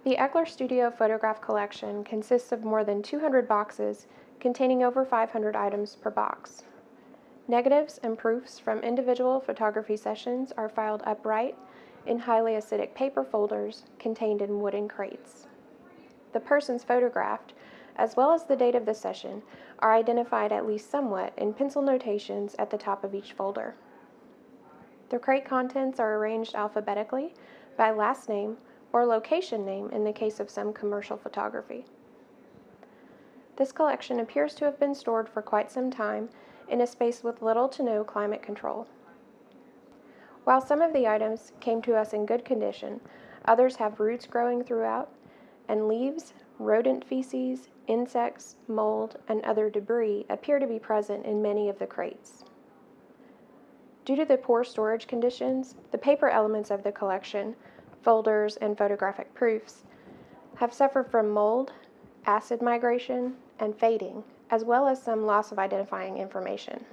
The Eckler Studio Photograph Collection consists of more than 200 boxes containing over 500 items per box. Negatives and proofs from individual photography sessions are filed upright in highly acidic paper folders contained in wooden crates. The persons photographed, as well as the date of the session, are identified at least somewhat in pencil notations at the top of each folder. The crate contents are arranged alphabetically by last name or location name in the case of some commercial photography. This collection appears to have been stored for quite some time in a space with little to no climate control. While some of the items came to us in good condition, others have roots growing throughout, and leaves, rodent feces, insects, mold, and other debris appear to be present in many of the crates. Due to the poor storage conditions, the paper elements of the collection, folders, and photographic proofs, have suffered from mold, acid migration, and fading, as well as some loss of identifying information.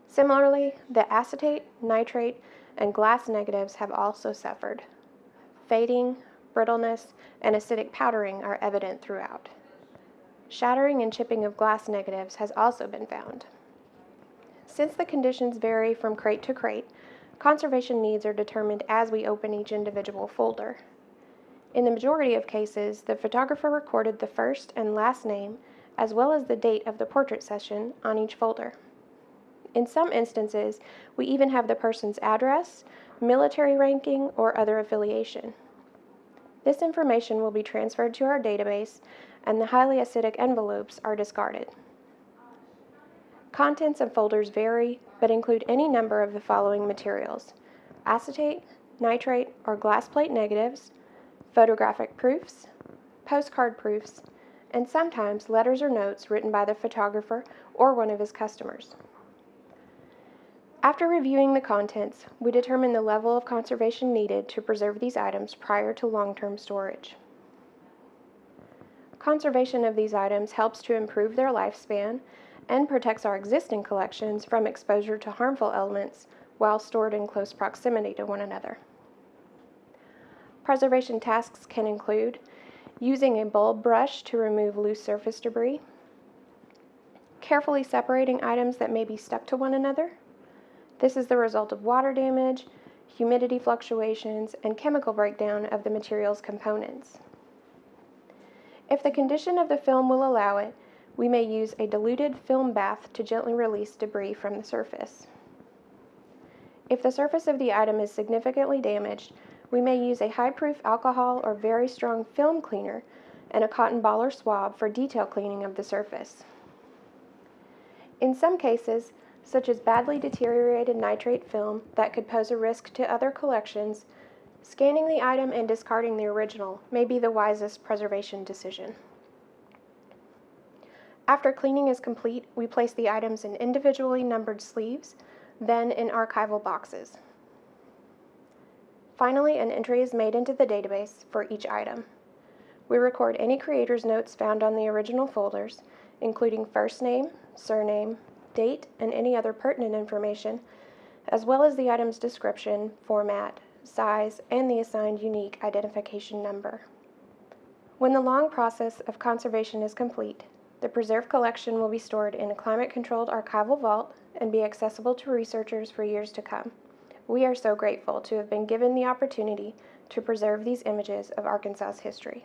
Similarly, the acetate, nitrate, and glass negatives have also suffered. Fading, brittleness, and acidic powdering are evident throughout. Shattering and chipping of glass negatives has also been found. Since the conditions vary from crate to crate, conservation needs are determined as we open each individual folder. In the majority of cases, the photographer recorded the first and last name, as well as the date of the portrait session, on each folder. In some instances, we even have the person's address, military ranking, or other affiliation. This information will be transferred to our database, and the highly acidic envelopes are discarded. Contents of folders vary, but include any number of the following materials: acetate, nitrate, or glass plate negatives, photographic proofs, postcard proofs, and sometimes letters or notes written by the photographer or one of his customers. After reviewing the contents, we determine the level of conservation needed to preserve these items prior to long-term storage. Conservation of these items helps to improve their lifespan and protects our existing collections from exposure to harmful elements while stored in close proximity to one another. Preservation tasks can include using a bulb brush to remove loose surface debris, carefully separating items that may be stuck to one another. This is the result of water damage, humidity fluctuations, and chemical breakdown of the material's components. If the condition of the film will allow it, we may use a diluted film bath to gently release debris from the surface. If the surface of the item is significantly damaged, we may use a high-proof alcohol or very strong film cleaner and a cotton ball or swab for detail cleaning of the surface. In some cases, such as badly deteriorated nitrate film that could pose a risk to other collections, scanning the item and discarding the original may be the wisest preservation decision. After cleaning is complete, we place the items in individually numbered sleeves, then in archival boxes. Finally, an entry is made into the database for each item. We record any creator's notes found on the original folders, including first name, surname, date, and any other pertinent information, as well as the item's description, format, size, and the assigned unique identification number. When the long process of conservation is complete, the preserved collection will be stored in a climate-controlled archival vault and be accessible to researchers for years to come. We are so grateful to have been given the opportunity to preserve these images of Arkansas's history.